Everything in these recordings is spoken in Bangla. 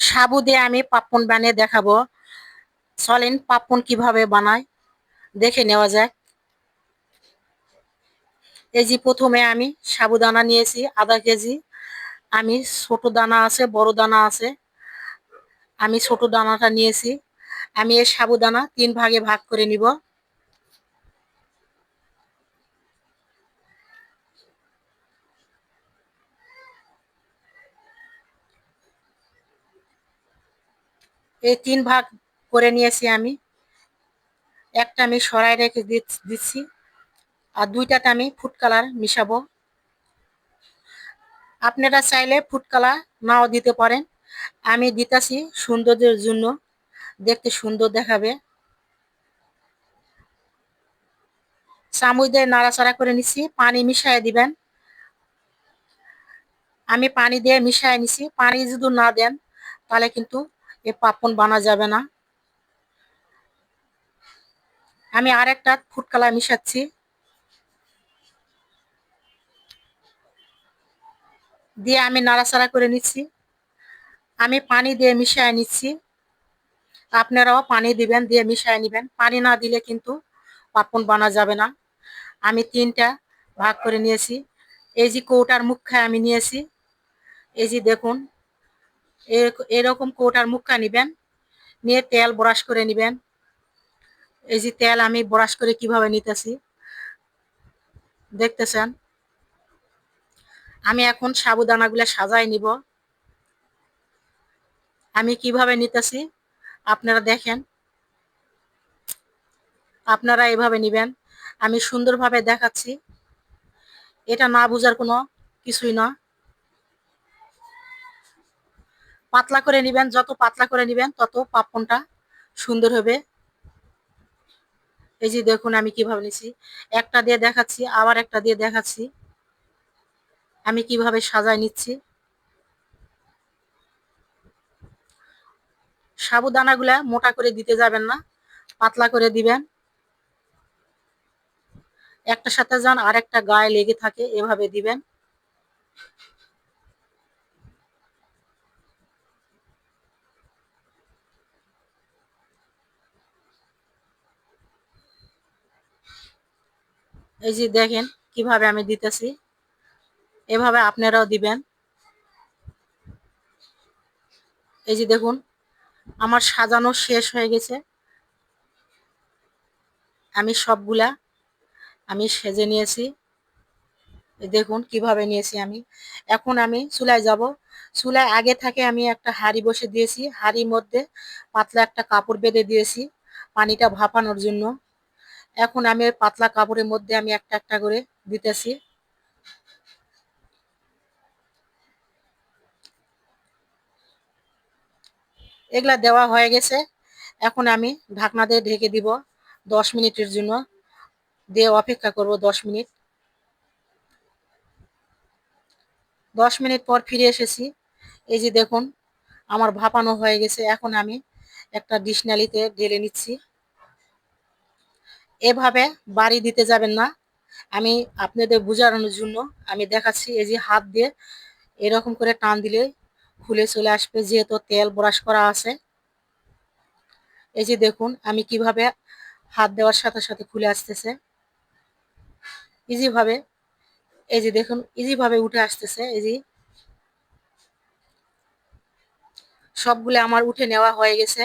সাবু দিয়ে আমি পাপ্পন বানিয়ে দেখাবো। চলেন পাপ্পন কিভাবে বানায় দেখে নেওয়া যাক। এই যে প্রথমে আমি সাবুদানা নিয়েছি আধা কেজি। আমি ছোট দানা আছে, বড় দানা আছে। আমি ছোট দানাটা নিয়েছি। আমি এই সাবুদানা 3 ভাগে ভাগ করে নিব। এই 3 ভাগ করে নিয়েছি আমি। একটা আমি সরাই রেখে দিচ্ছি, আর দুইটাতে আমি ফুড কালার মিশাবো। আপনারা চাইলে ফুড কালার নাও দিতে পারেন। আমি দিতাছি সৌন্দর্যের জন্য, দেখতে সুন্দর দেখাবে। চামচ দিয়ে নাড়াচাড়া করে নিচ্ছি, পানি মিশিয়ে দিবেন। আমি পানি দিয়ে মিশিয়ে নিছি। পানি যদি না দেন তাহলে কিন্তু এ পাপ্পন বানা যাবে না। আমি আরেকটা ফুড কালার মিশাচ্ছি, দিয়ে আমি নাড়াচাড়া করে নিচ্ছি। আমি পানি দিয়ে মিশিয়ে নিচ্ছি, আপনারাও পানি দিবেন, দিয়ে মিশিয়ে নিবেন। পানি না দিলে কিন্তু পাপ্পন বানা যাবে না। আমি 3টা ভাগ করে নিয়েছি। এই যে কৌটার মুখা আমি নিয়েছি, এই যে দেখুন এরকম কৌটার মুখা নিবেন, নিয়ে তেল ব্রাশ করে নিবেন। এই যে তেল আমি ব্রাশ করে কিভাবে নিতেছি দেখতেছেন। আমি এখন সাবুদানাগুলো সাজাই নিব। আমি কিভাবে নিতেছি আপনারা দেখেন, আপনারা এভাবে নিবেন। আমি সুন্দরভাবে দেখাচ্ছি, এটা না বোঝার কোনো কিছুই না। পাতলা করে নিবেন, যত পাতলা করে নিবেন তত পাপ্পনটা সুন্দর হবে। এই যে দেখুন আমি কিভাবে নিছি, একটা দিয়ে দেখাচ্ছি, আবার একটা দিয়ে দেখাচ্ছি আমি কিভাবে সাজায় নিচ্ছি। সাবুদানাগুলা মোটা করে দিতে যাবেন না, পাতলা করে দিবেন। একটা সাথে যান আর একটা গায়ে লেগে থাকে, এভাবে দিবেন। এই যে দেখেন কিভাবে আমি দিতেছি, এভাবে আপনারাও দিবেন। এই যে দেখুন আমার সাজানো শেষ হয়ে গেছে। আমি সবগুলা আমি সেজে নিয়েছি। দেখুন কিভাবে নিয়েছি আমি। এখন আমি চুলায় যাব। চুলায় আগে থেকে আমি একটা হাঁড়ি বসে দিয়েছি, হাঁড়ির মধ্যে পাতলা একটা কাপড় বেঁধে দিয়েছি পানিটা ভাপানোর জন্য। এখন আমি ওই পাতলা কাপড়ের মধ্যে আমি একটা একটা করে দিতেছি। এগুলা দেওয়া হয়ে গেছে। এখন আমি ঢাকনা দিয়ে ঢেকে দিব 10 মিনিটের জন্য, দিয়ে অপেক্ষা করব 10 মিনিট। 10 মিনিট পর ফিরে এসেছি। এই যে দেখুন আমার ভাপানো হয়ে গেছে। এখন আমি একটা ডিশনালিতে ঢেলে নিচ্ছি। এভাবে বাড়ি দিতে যাবেন না, আমি আপনাদের বোঝানোর জন্য আমি দেখাচ্ছি। এই যে হাত দিয়ে এরকম করে টান দিলে খুলে চলে আসবে, যেহেতু তেল ব্রাশ করা আছে। এই যে দেখুন আমি কিভাবে হাত দেওয়ার সাথে সাথে খুলে আসতেছে ইজি ভাবে। এই যে দেখুন ইজি ভাবে উঠে আসতেছে। এই যে সবগুলো আমার উঠে নেওয়া হয়ে গেছে।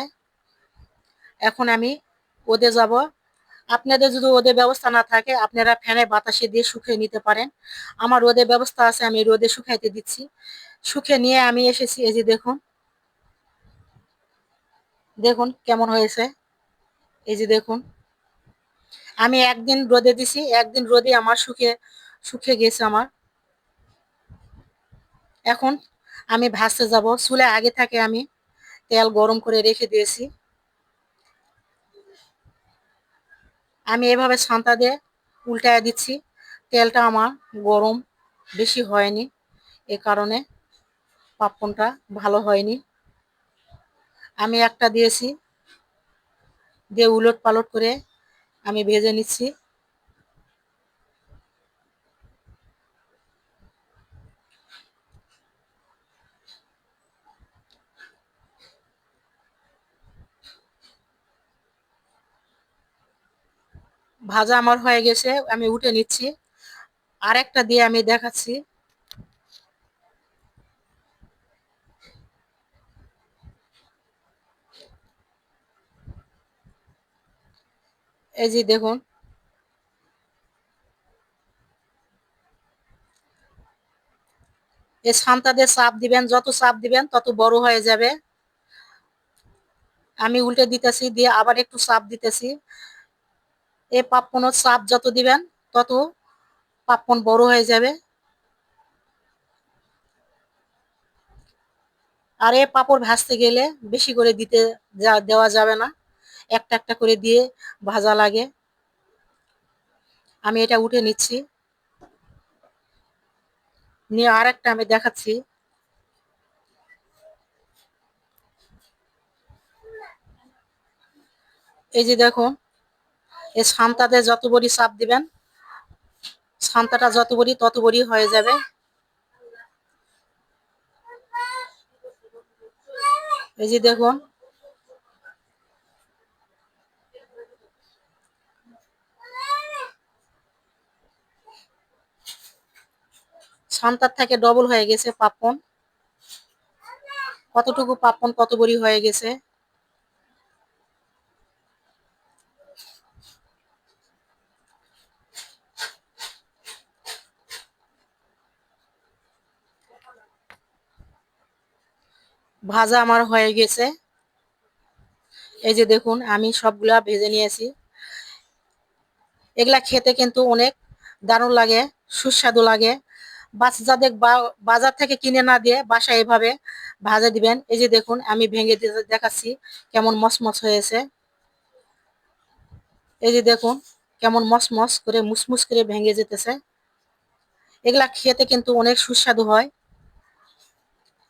এখন আমি ওদে যাব। আপনাদের যদি রোদে ব্যবস্থা না থাকে আপনারা ফ্যানে বাতাসে দিয়ে শুকিয়ে নিতে পারেন। আমার রোদে ব্যবস্থা আছে, আমি রোদে শুকাইতে দিচ্ছি। শুকিয়ে নিয়ে আমি এসেছি। এই যে দেখুন, দেখুন কেমন হয়েছে। এই যে দেখুন আমি একদিন রোদে দিছি, একদিন রোদে আমার শুকিয়ে শুকিয়ে গেছে আমার। এখন আমি ভাজতে যাব। চুলে আগে থেকে আমি তেল গরম করে রেখে দিয়েছি। আমি এভাবে ছান্তা দিয়ে উল্টায় দিচ্ছি। তেলটা আমার গরম বেশি হয়নি, এ কারণে পাপ্পনটা ভালো হয়নি। আমি একটা দিয়েছি, দিয়ে উলট পালট করে আমি ভেজে নিচ্ছি। ভাজা আমার হয়ে গেছে, আমি উঠে নিচ্ছি। আরেকটা দিয়ে আমি দেখাচ্ছি। এই যে দেখুন, এই সান্তা দিয়ে চাপ দিবেন, যত চাপ দিবেন তত বড় হয়ে যাবে। আমি উল্টে দিতেছি, দিয়ে আবার একটু চাপ দিতেছি। এই পাপ্পনের চাপ যত দিবেন তত পাপ্পন বড় হয়ে যাবে। আর এই পাঁপড় ভাজতে গেলে বেশি করে দেওয়া যাবে না, একটা একটা করে দিয়ে ভাজা লাগে। আমি এটা উঠে নিচ্ছি, নিয়ে আরেকটা আমি দেখাচ্ছি। এই যে দেখুন, এই সান্তাতে যত বড়ি চাপ দিবেন, সান্তাটা যত বড়ি তত বড়ি হয়ে যাবে। এই যে দেখুন, সান্তার থেকে ডবল হয়ে গেছে পাপ্পন। কতটুকু পাপ্পন কত বড়ি হয়ে গেছে। ভাজা আমার হয়ে গেছে। এই যে দেখুন, আমি সবগুলা ভেজে নিয়েছি। এগুলা খেতে কিন্তু অনেক দারুণ লাগে, সুস্বাদু লাগে। বাচ্চাদের বাজার থেকে কিনে না দিয়ে বাসায় এভাবে ভাজা দিবেন। এই যে দেখুন, আমি ভেঙে দেখাচ্ছি কেমন মচমচ হয়েছে। এই যে দেখুন, কেমন মচমচ করে মুসমুস করে ভেঙে যেতেছে। এগুলা খেতে কিন্তু অনেক সুস্বাদু হয়।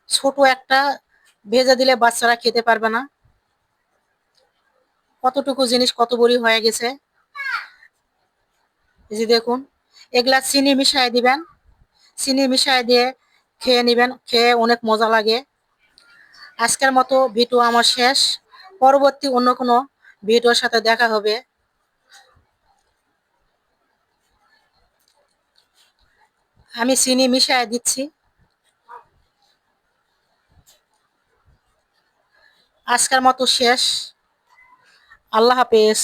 ছোট একটা ভেজে দিলে বাচ্চারা খেতে পারবে না। কতটুকু জিনিস কত বড়ি হয়ে গেছে। এই যে দেখুন, এগুলা চিনি মিশাই দিবেন, চিনি মিশাই দিয়ে খেয়ে নিবেন, খেয়ে অনেক মজা লাগে। আজকের মতো ভিডিও আমার শেষ। পরবর্তী অন্য কোনো ভিডিওর সাথে দেখা হবে। আমি চিনি মিশাই দিচ্ছি। আজকের মতো শেষ। আল্লাহ হাফেজ।